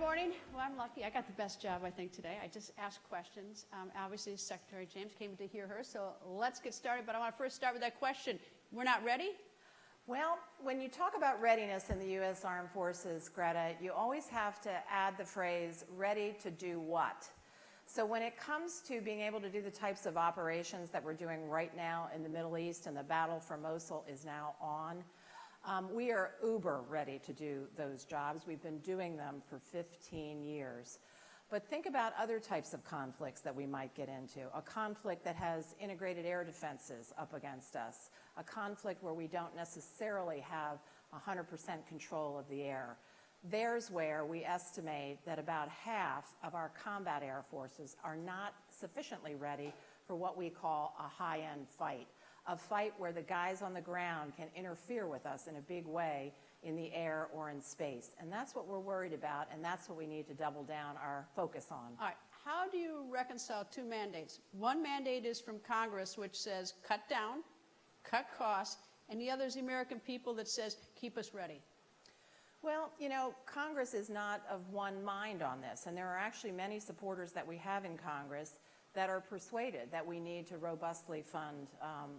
morning. Well, I'm lucky. I got the best job, I think, today. I just asked questions. Obviously, Secretary James came to hear her, so let's get started. But I want to first start with that question. We're not ready? Well, when you talk about readiness in the U.S. Armed Forces, Greta, you always have to add the phrase, ready to do what? So when it comes to being able to do the types of operations that we're doing right now in the Middle East, and the battle for Mosul is now on, we are uber ready to do those jobs. We've been doing them for 15 years. But think about other types of conflicts that we might get into. A conflict that has integrated air defenses up against us. A conflict where we don't necessarily have 100% control of the air. There's where we estimate that about half of our combat air forces are not sufficiently ready for what we call a high-end fight. A fight where the guys on the ground can interfere with us in a big way in the air or in space. And that's what we're worried about, and that's what we need to double down our focus on. All right. How do you reconcile two mandates? One mandate is from Congress, which says cut down, cut costs, and the other is the American people that says keep us ready. Well, you know, Congress is not of one mind on this, and there are actually many supporters that we have in Congress that are persuaded that we need to robustly fund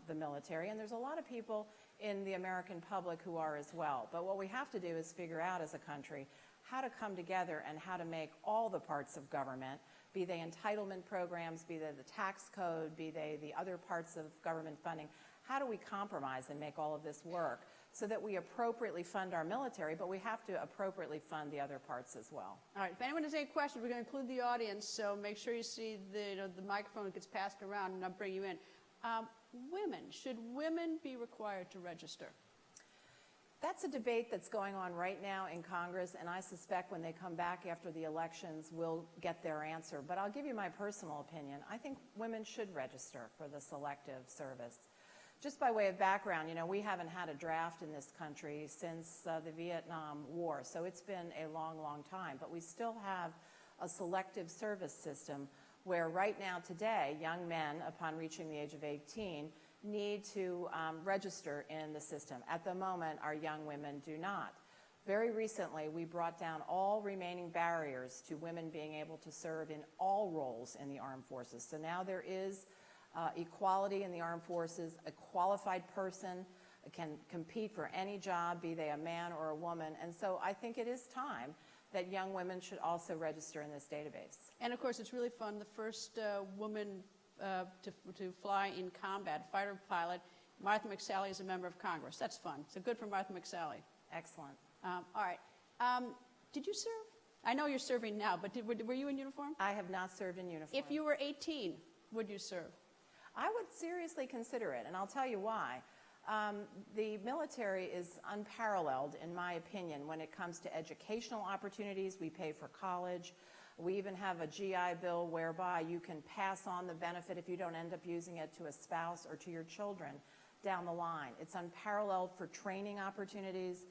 the military. And there's a lot of people in the American public who are as well. But what we have to do is figure out as a country how to come together and how to make all the parts of government, be they entitlement programs, be they the tax code, be they the other parts of government funding, how do we compromise and make all of this work so that we appropriately fund our military, but we have to appropriately fund the other parts as well. All right, if anyone has any questions, we're going to include the audience, so make sure you see the microphone gets passed around and I'll bring you in. Should women be required to register? That's a debate that's going on right now in Congress, and I suspect when they come back after the elections, we'll get their answer. But I'll give you my personal opinion. I think women should register for the selective service. Just by way of background, you know, we haven't had a draft in this country since the Vietnam War, so it's been a long, long time. But we still have a selective service system where right now today, young men, upon reaching the age of 18, need to register in the system. At the moment, our young women do not. Very recently, we brought down all remaining barriers to women being able to serve in all roles in the armed forces. So now there is equality in the armed forces. A qualified person can compete for any job, be they a man or a woman. And so I think it is time that young women should also register in this database. And of course, it's really fun. The first woman to fly in combat, fighter pilot, Martha McSally is a member of Congress. That's fun. So good for Martha McSally. Excellent. All right. Did you serve? I know you're serving now, but were you in uniform? I have not served in uniform. If you were 18, would you serve? I would seriously consider it, and I'll tell you why. The military is unparalleled, in my opinion, when it comes to educational opportunities. We pay for college. We even have a GI Bill whereby you can pass on the benefit if you don't end up using it to a spouse or to your children down the line. It's unparalleled for training opportunities.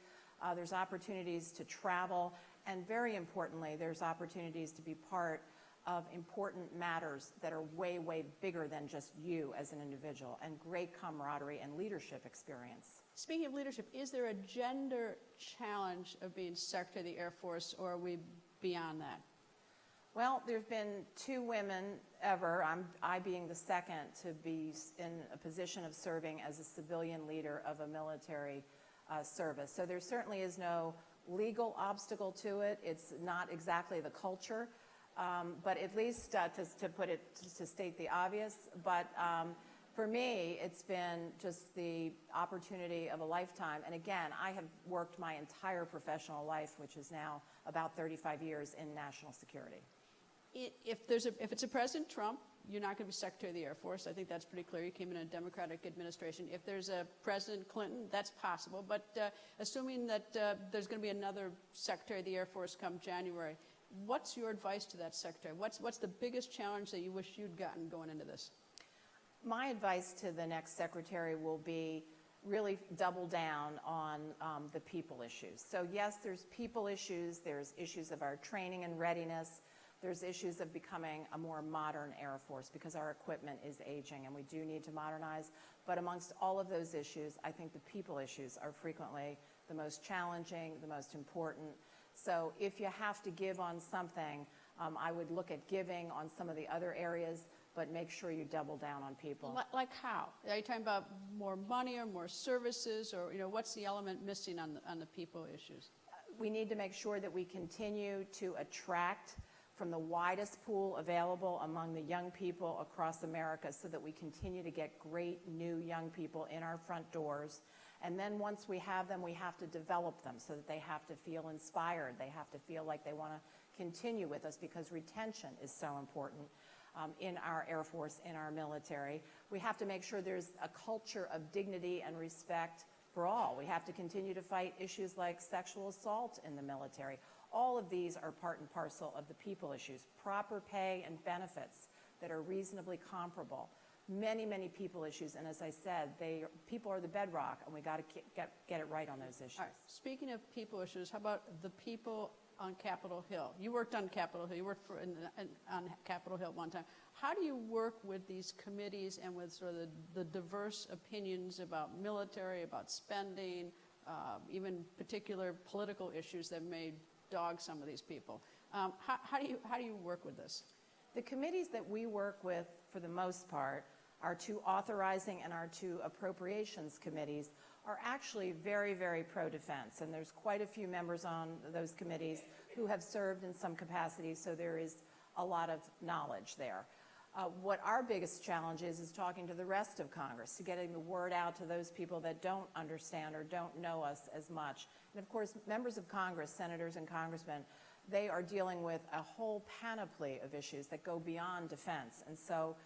There's opportunities to travel, and very importantly, there's opportunities to be part of important matters that are way, way bigger than just you as an individual, and great camaraderie and leadership experience. Speaking of leadership, is there a gender challenge of being Secretary of the Air Force, or are we beyond that? Well, there have been 2 women ever, I being the second, to be in a position of serving as a civilian leader of a military service. So there certainly is no legal obstacle to it. It's not exactly the culture. But at least to state the obvious, but for me, it's been just the opportunity of a lifetime. And again, I have worked my entire professional life, which is now about 35 years, in national security. If it's a President Trump, you're not going to be Secretary of the Air Force. I think that's pretty clear. You came in a Democratic administration. If there's a President Clinton, that's possible. But assuming that there's going to be another Secretary of the Air Force come January, what's your advice to that secretary? What's the biggest challenge that you wish you'd gotten going into this? My advice to the next secretary will be really double down on the people issues. So yes, there's people issues. There's issues of our training and readiness. There's issues of becoming a more modern Air Force because our equipment is aging and we do need to modernize. But amongst all of those issues, I think the people issues are frequently the most challenging, the most important. So if you have to give on something, I would look at giving on some of the other areas, but make sure you double down on people. Like how? Are you talking about more money or more services, or what's the element missing on the people issues? We need to make sure that we continue to attract from the widest pool available among the young people across America, so that we continue to get great new young people in our front doors. And then once we have them, we have to develop them so that they have to feel inspired. They have to feel like they want to continue with us, because retention is so important in our Air Force, in our military. We have to make sure there's a culture of dignity and respect for all. We have to continue to fight issues like sexual assault in the military. All of these are part and parcel of the people issues. Proper pay and benefits that are reasonably comparable. Many, many people issues, and as I said, people are the bedrock, and we got to get it right on those issues. All right. Speaking of people issues, how about the people on Capitol Hill? You worked on Capitol Hill. You worked on Capitol Hill one time. How do you work with these committees and with sort of the diverse opinions about military, about spending, even particular political issues that may dog some of these people? How do you work with this? The committees that we work with, for the most part, our two authorizing and our two appropriations committees, are actually very, very pro-defense. And there's quite a few members on those committees who have served in some capacity, so there is a lot of knowledge there. What our biggest challenge is talking to the rest of Congress, to getting the word out to those people that don't understand or don't know us as much. And of course, members of Congress, senators and congressmen, they are dealing with a whole panoply of issues that go beyond defense. And so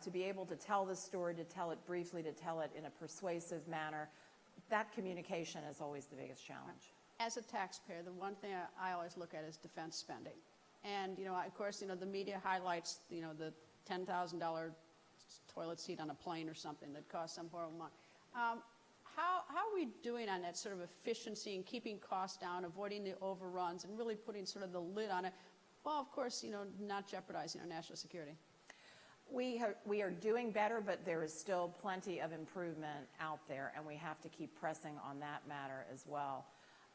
to be able to tell this story, to tell it briefly, to tell it in a persuasive manner, that communication is always the biggest challenge. As a taxpayer, the one thing I always look at is defense spending. And, of course, the media highlights, the $10,000 toilet seat on a plane or something that costs some horrible money. How are we doing on that sort of efficiency and keeping costs down, avoiding the overruns, and really putting sort of the lid on it, while, of course, not jeopardizing our national security? We are doing better, but there is still plenty of improvement out there, and we have to keep pressing on that matter as well.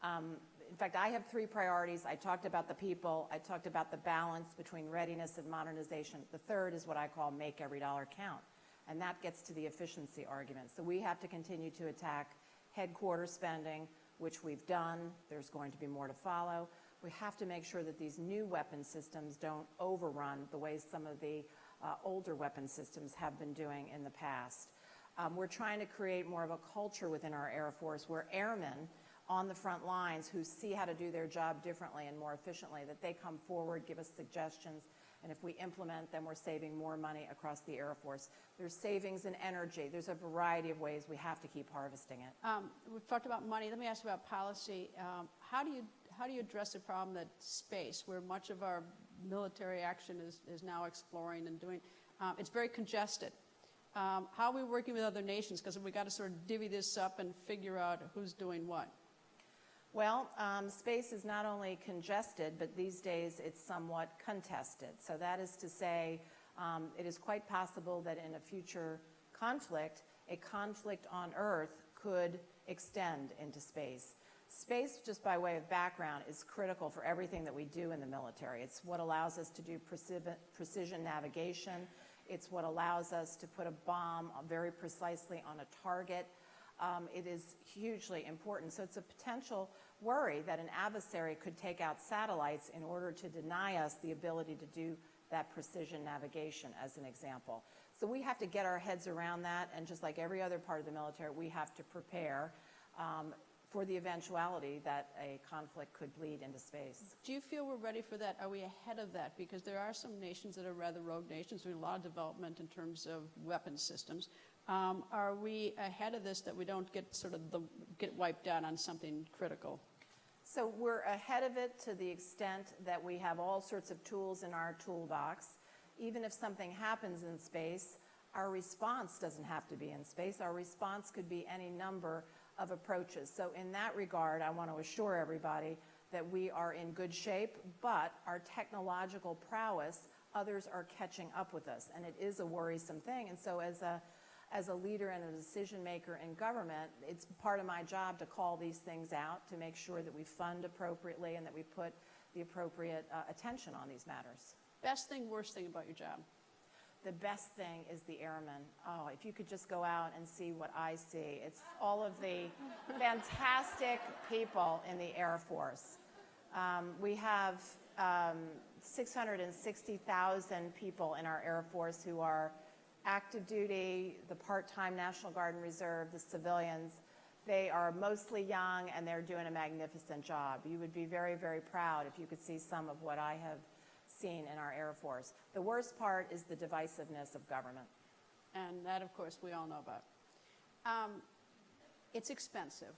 In fact, I have 3 priorities. I talked about the people. I talked about the balance between readiness and modernization. The third is what I call make every dollar count, and that gets to the efficiency argument. So we have to continue to attack headquarters spending, which we've done. There's going to be more to follow. We have to make sure that these new weapon systems don't overrun the way some of the older weapon systems have been doing in the past. We're trying to create more of a culture within our Air Force where airmen on the front lines who see how to do their job differently and more efficiently, that they come forward, give us suggestions, and if we implement them, we're saving more money across the Air Force. There's savings in energy. There's a variety of ways we have to keep harvesting it. We've talked about money. Let me ask you about policy. How do you address the problem that space, where much of our military action is now exploring and doing, it's very congested. How are we working with other nations? Because we got to sort of divvy this up and figure out who's doing what. Well, space is not only congested, but these days it's somewhat contested. So that is to say, it is quite possible that in a future conflict, a conflict on Earth could extend into space. Space, just by way of background, is critical for everything that we do in the military. It's what allows us to do precision navigation. It's what allows us to put a bomb very precisely on a target. It is hugely important. So it's a potential worry that an adversary could take out satellites in order to deny us the ability to do that precision navigation, as an example. So we have to get our heads around that, and just like every other part of the military, we have to prepare for the eventuality that a conflict could bleed into space. Do you feel we're ready for that? Are we ahead of that? Because there are some nations that are rather rogue nations doing a lot of development in terms of weapons systems. Are we ahead of this, that we don't get get wiped out on something critical? So we're ahead of it to the extent that we have all sorts of tools in our toolbox. Even if something happens in space, our response doesn't have to be in space. Our response could be any number of approaches. So in that regard, I want to assure everybody that we are in good shape, but our technological prowess, others are catching up with us, and it is a worrisome thing. And so as as a leader and a decision maker in government, it's part of my job to call these things out, to make sure that we fund appropriately and that we put the appropriate attention on these matters. Best thing, worst thing about your job? The best thing is the Airmen. Oh, if you could just go out and see what I see. It's all of the fantastic people in the Air Force. We have 660,000 people in our Air Force who are active duty, the part-time National Guard and Reserve, the civilians. They are mostly young and they're doing a magnificent job. You would be very, very proud if you could see some of what I have seen in our Air Force. The worst part is the divisiveness of government. And that, of course, we all know about. It's expensive,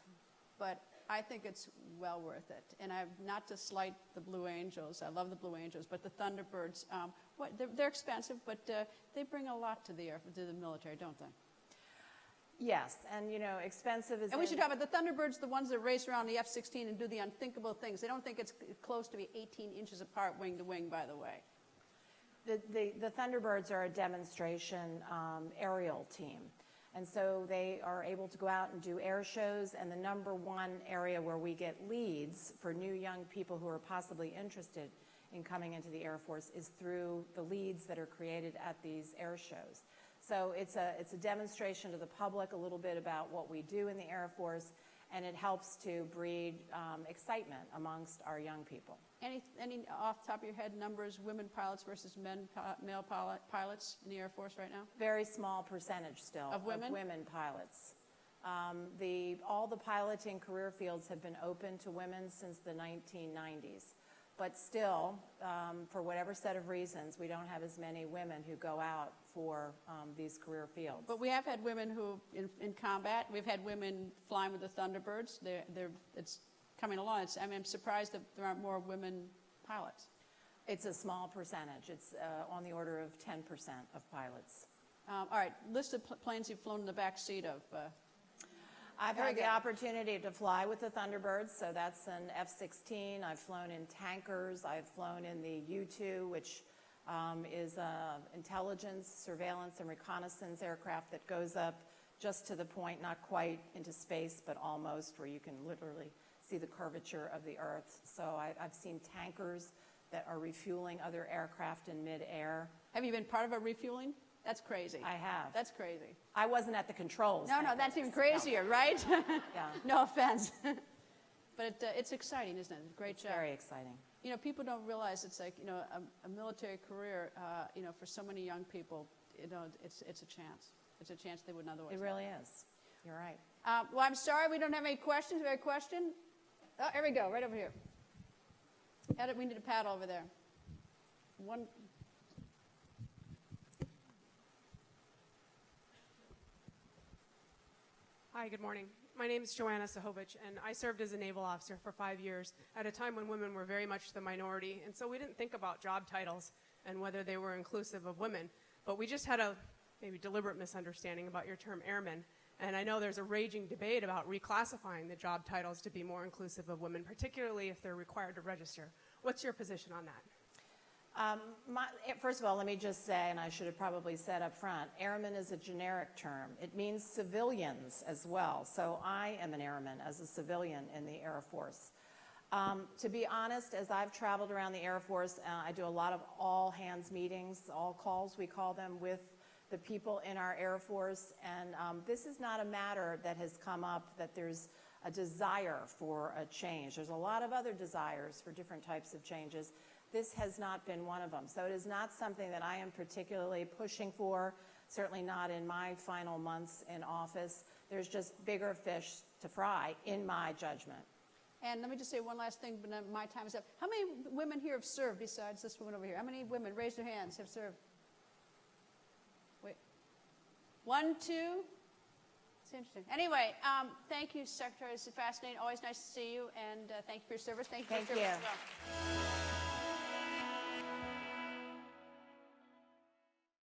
but I think it's well worth it. And not to slight the Blue Angels, I love the Blue Angels, but the Thunderbirds, they're expensive, but they bring a lot to the military, don't they? Yes, and expensive is... And we should talk about the Thunderbirds, the ones that race around the F-16 and do the unthinkable things. They don't think it's close to be 18 inches apart wing to wing, by the way. The Thunderbirds are a demonstration aerial team. And so they are able to go out and do air shows, and the number one area where we get leads for new young people who are possibly interested in coming into the Air Force is through the leads that are created at these air shows. So it's a demonstration to the public a little bit about what we do in the Air Force, and it helps to breed excitement amongst our young people. Any off the top of your head numbers, women pilots versus male pilots in the Air Force right now? Very small percentage still of women pilots. All the piloting career fields have been open to women since the 1990s. But still, for whatever set of reasons, we don't have as many women who go out for these career fields. But we have had women who, in combat, we've had women flying with the Thunderbirds. It's coming along. I'm surprised that there aren't more women pilots. It's a small percentage. It's on the order of 10% of pilots. All right, list of planes you've flown in the back seat of. I've had the opportunity to fly with the Thunderbirds, so that's an F-16. I've flown in tankers. I've flown in the U-2, which is an intelligence, surveillance, and reconnaissance aircraft that goes up just to the point, not quite into space, but almost, where you can literally see the curvature of the Earth. So I've seen tankers that are refueling other aircraft in midair. Have you been part of a refueling? That's crazy. I have. That's crazy. I wasn't at the controls. No, that's even crazier, right? Yeah. No offense. But it's exciting, isn't it? Great job. Very exciting. People don't realize it's like, a military career, for so many young people, it's a chance. It's a chance they wouldn't otherwise have. It really is. You're right. Well, I'm sorry we don't have any questions. We have a question? Oh, here we go, right over here. We need a paddle over there. One. Hi, good morning. My name is Joanna Sahovich, and I served as a naval officer for 5 years at a time when women were very much the minority, and so we didn't think about job titles and whether they were inclusive of women, but we just had a maybe deliberate misunderstanding about your term airman, and I know there's a raging debate about reclassifying the job titles to be more inclusive of women, particularly if they're required to register. What's your position on that? First of all, let me just say, and I should have probably said up front, airman is a generic term. It means civilians as well. So I am an airman as a civilian in the Air Force. To be honest, as I've traveled around the Air Force, I do a lot of all-hands meetings, all calls we call them, with the people in our Air Force. And this is not a matter that has come up that there's a desire for a change. There's a lot of other desires for different types of changes. This has not been one of them. So it is not something that I am particularly pushing for, certainly not in my final months in office. There's just bigger fish to fry, in my judgment. And let me just say one last thing, but my time is up. How many women here have served besides this woman over here? How many women, raise their hands, have served? Wait. 1, 2? It's interesting. Anyway, thank you, Secretary. This is fascinating. Always nice to see you, and thank you for your service. Thank you for your service as well.